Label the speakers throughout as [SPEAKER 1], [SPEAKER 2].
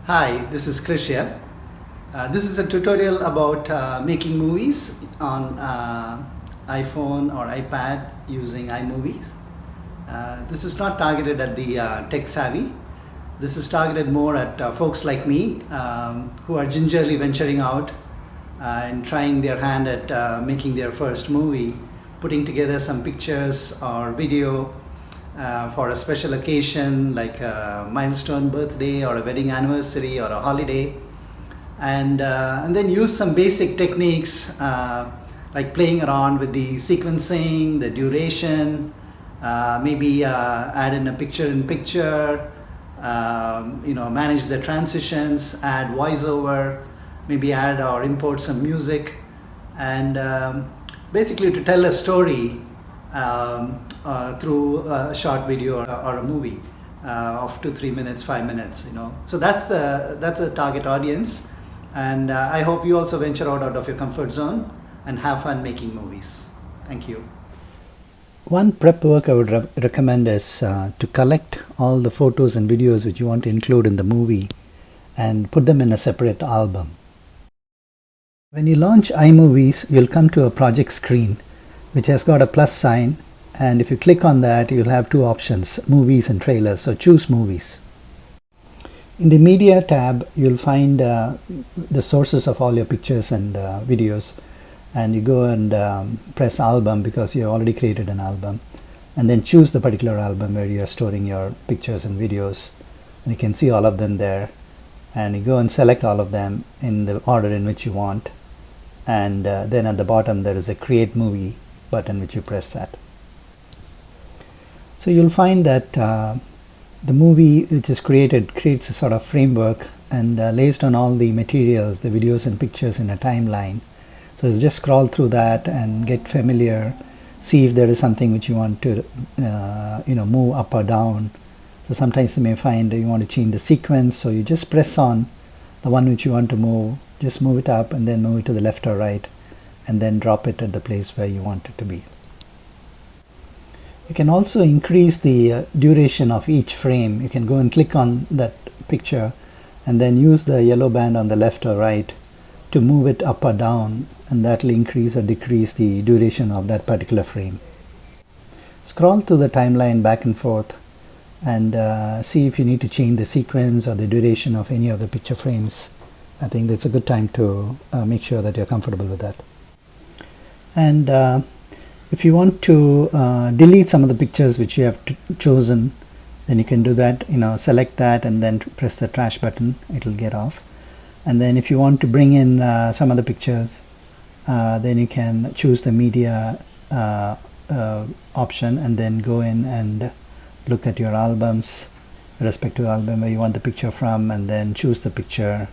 [SPEAKER 1] Hi, this is Krishya. This is a tutorial about making movies on iPhone or iPad using iMovies. This is not targeted at the tech savvy. This is targeted more at folks like me who are gingerly venturing out and trying their hand at making their first movie, putting together some pictures or video for a special occasion like a milestone birthday or a wedding anniversary or a holiday, and then use some basic techniques like playing around with the sequencing, the duration, maybe add in a picture in picture, manage the transitions, add voiceover, maybe add or import some music, and basically to tell a story through a short video or a movie of 2 3 minutes, 5 minutes. So that's the target audience, and I hope you also venture out of your comfort zone and have fun making movies. Thank you. One prep work I would recommend is to collect all the photos and videos which you want to include in the movie and put them in a separate album. When you launch iMovies, you'll come to a project screen which has got a plus sign, and if you click on that, you'll have two options, movies and trailers. So choose movies. In the media tab, you'll find the sources of all your pictures and videos, and you go and press album because you already created an album, and then choose the particular album where you are storing your pictures and videos, and you can see all of them there, and you go and select all of them in the order in which you want, and then at the bottom there is a create movie button which you press that. So you'll find that the movie which is created creates a sort of framework and lays on all the materials, the videos and pictures in a timeline. So just scroll through that and get familiar, see if there is something which you want to move up or down. So sometimes you may find that you want to change the sequence, so you just press on the one which you want to move, just move it up and then move it to the left or right, and then drop it at the place where you want it to be. You can also increase the duration of each frame. You can go and click on that picture and then use the yellow band on the left or right to move it up or down, and that will increase or decrease the duration of that particular frame. Scroll through the timeline back and forth and see if you need to change the sequence or the duration of any of the picture frames. I think that's a good time to make sure that you're comfortable with that. And if you want to delete some of the pictures which you have chosen, then you can do that. Select that and then press the trash button. It'll get off. And then if you want to bring in some of the pictures, then you can choose the media option and then go in and look at your albums, respective album where you want the picture from, and then choose the picture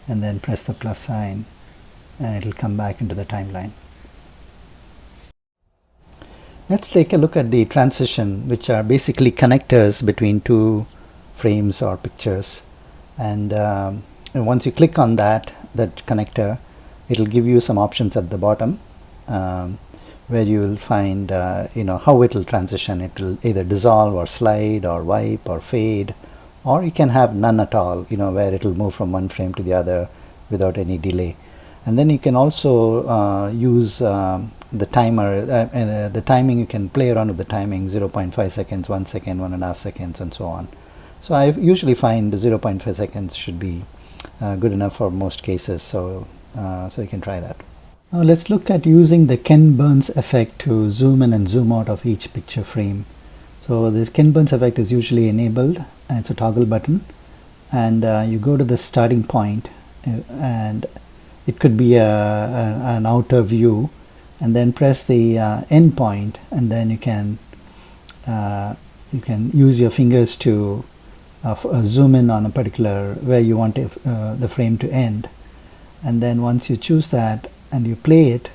[SPEAKER 1] and then press the plus sign, and it'll come back into the timeline. Let's take a look at the transition, which are basically connectors between two frames or pictures. And once you click on that connector, it'll give you some options at the bottom where you will find how it will transition. It will either dissolve or slide or wipe or fade, or you can have none at all, where it will move from one frame to the other without any delay. And then you can also use the timer, the timing. You can play around with the timing, 0.5 seconds, 1 second, 1.5 seconds, and so on. So I usually find 0.5 seconds should be good enough for most cases, so you can try that. Now let's look at using the Ken Burns effect to zoom in and zoom out of each picture frame. So this Ken Burns effect is usually enabled, and it's a toggle button, and you go to the starting point, and it could be an outer view, and then press the end point, and then you can use your fingers to zoom in on a particular where you want the frame to end. And then once you choose that and you play it,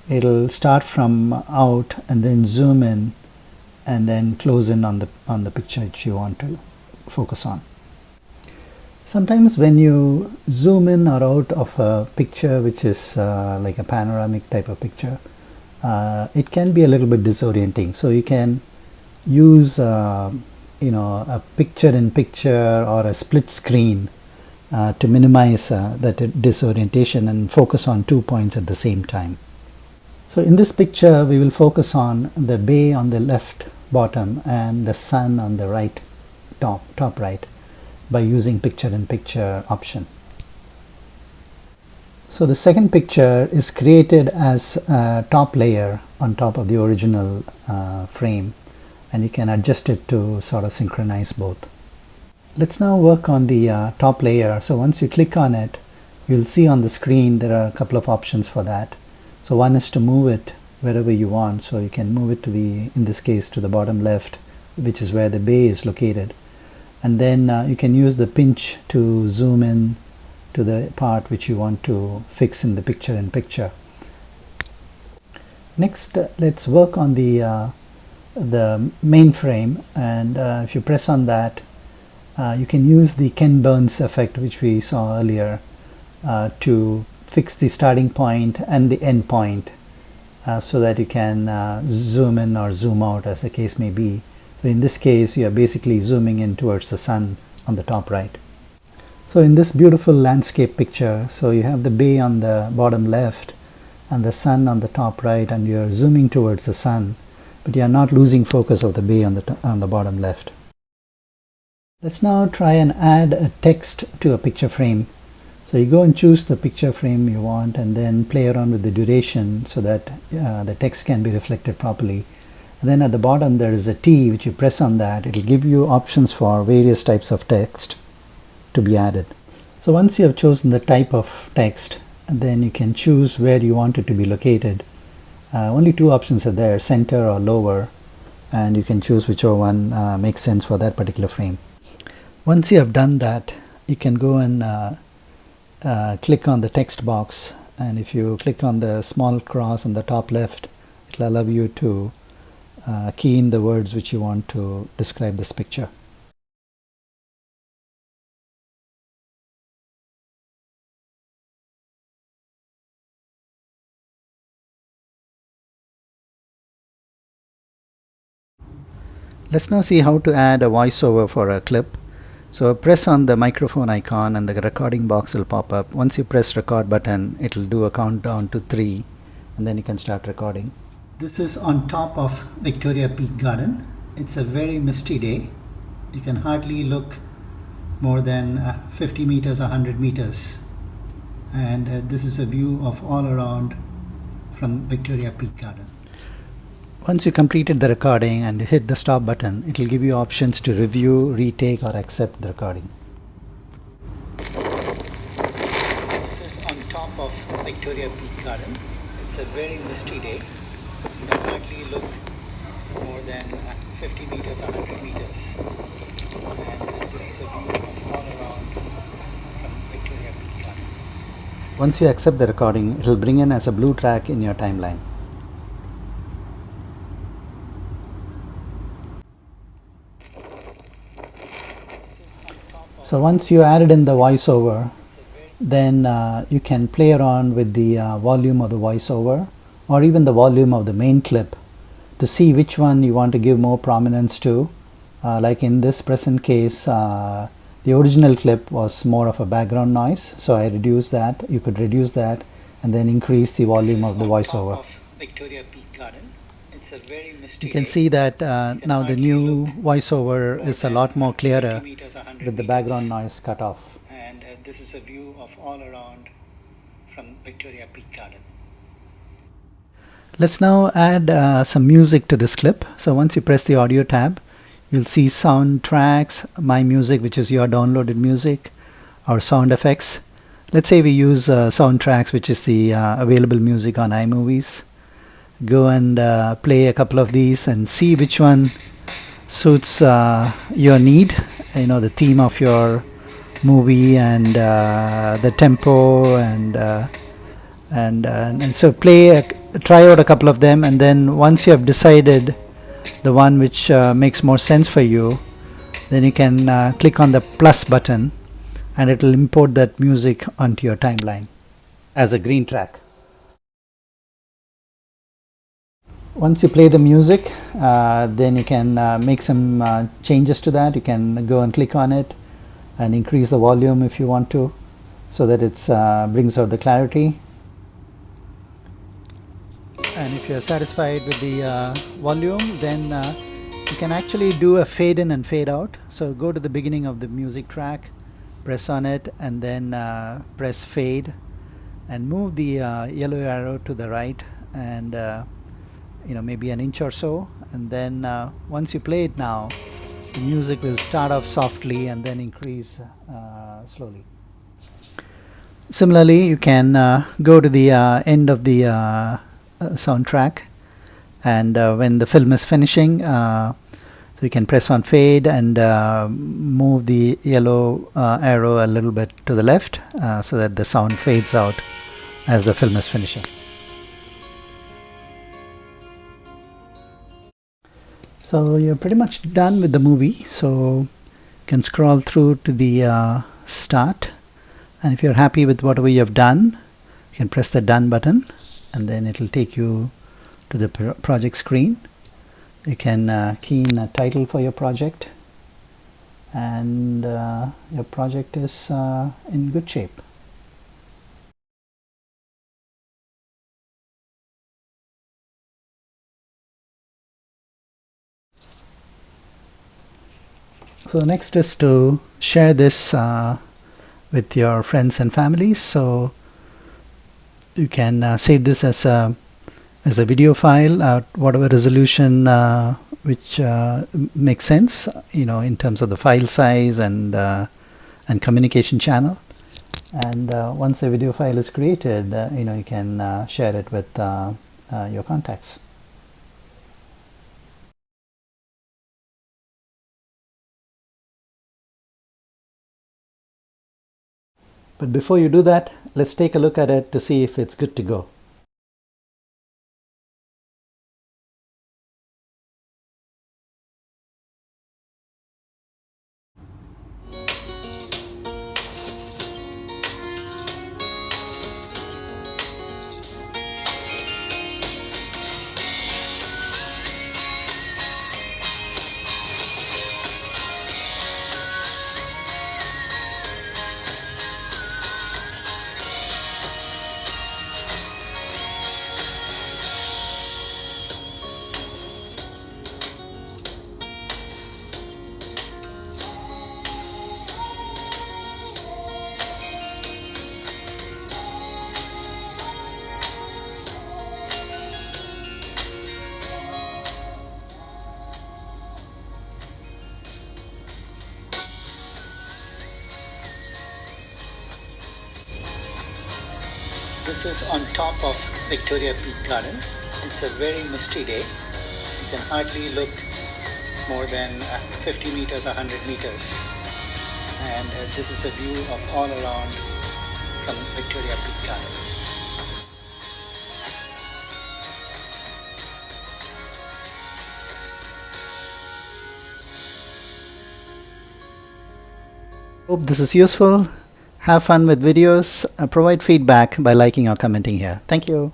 [SPEAKER 1] it'll start from out and then zoom in and then close in on the picture which you want to focus on. Sometimes when you zoom in or out of a picture which is like a panoramic type of picture, it can be a little bit disorienting. So you can use a picture in picture or a split screen to minimize that disorientation and focus on 2 points at the same time. So in this picture we will focus on the bay on the left bottom and the sun on the right top right by using picture-in-picture option. So the second picture is created as a top layer on top of the original frame, and you can adjust it to sort of synchronize both. Let's now work on the top layer. So once you click on it, you'll see on the screen there are a couple of options for that. So one is to move it wherever you want. So you can move it to in this case, to the bottom left, which is where the bay is located. And then you can use the pinch to zoom in to the part which you want to fix in the picture-in-picture. Next, let's work on the main frame, and if you press on that, you can use the Ken Burns effect which we saw earlier to fix the starting point and the end point so that you can zoom in or zoom out as the case may be. So in this case you are basically zooming in towards the sun on the top right. So in this beautiful landscape picture, so you have the bay on the bottom left and the sun on the top right, and you're zooming towards the sun, but you're not losing focus of the bay on the bottom left. Let's now try and add a text to a picture frame. So you go and choose the picture frame you want and then play around with the duration so that the text can be reflected properly. And then at the bottom there is a T, which you press on that, it will give you options for various types of text to be added. So once you have chosen the type of text, then you can choose where you want it to be located. Only two options are there, center or lower, and you can choose whichever one makes sense for that particular frame. Once you have done that, you can go and click on the text box, and if you click on the small cross on the top left, it will allow you to key in the words which you want to describe this picture. Let's now see how to add a voiceover for a clip. So press on the microphone icon and the recording box will pop up. Once you press record button, it will do a countdown to 3 and then you can start recording. This is on top of Victoria Peak Garden. It's a very misty day. You can hardly look more than 50 meters, 100 meters. And this is a view of all around from Victoria Peak Garden. Once you completed the recording and hit the stop button, it will give you options to review, retake or accept the recording. This is on top of Victoria Peak Garden. It's a very misty day. You can hardly look more than 50 meters, 100 meters. And this is a view of all around from Victoria Peak Garden. Once you accept the recording, it will bring in as a blue track in your timeline. So once you added in the voiceover, then you can play around with the volume of the voiceover or even the volume of the main clip to see which one you want to give more prominence to. Like in this present case, the original clip was more of a background noise, so I reduced that. You could reduce that and then increase the volume of the voiceover. Victoria Peak Garden. It's a very misty. You can see that now the new voiceover is a lot more clearer with the background noise cut off. And this is a view of all around from Victoria Peak Garden. Let's now add some music to this clip. So once you press the audio tab, you'll see soundtracks, my music, which is your downloaded music, or sound effects. Let's say we use soundtracks, which is the available music on iMovies. Go and play a couple of these and see which one suits your need, you know, the theme of your movie and the tempo and so try out a couple of them, and then once you have decided the one which makes more sense for you, then you can click on the plus button and it will import that music onto your timeline as a green track. Once you play the music, then you can make some changes to that. You can go and click on it and increase the volume if you want to, so that it brings out the clarity. And if you're satisfied with the volume, then you can actually do a fade in and fade out. So go to the beginning of the music track, press on it, and then press fade, and move the yellow arrow to the right, and maybe an inch or so. And then once you play it now, the music will start off softly and then increase slowly. Similarly, you can go to the end of the soundtrack, and when the film is finishing, so you can press on fade and move the yellow arrow a little bit to the left, so that the sound fades out as the film is finishing. So you're pretty much done with the movie. So you can scroll through to the start, and if you're happy with whatever you have done, you can press the done button, and then it will take you to the project screen. You can key in a title for your project, and your project is in good shape. So next is to share this with your friends and families. So you can save this as a video file at whatever resolution which makes sense, in terms of the file size and communication channel. And once the video file is created, you can share it with your contacts. But before you do that, let's take a look at it to see if it's good to go. This is on top of Victoria Peak Garden. It's a very misty day. You can hardly look more than 50 meters, 100 meters. And this is a view of all around from Victoria Peak Garden. Hope this is useful. Have fun with videos. Provide feedback by liking or commenting here. Thank you.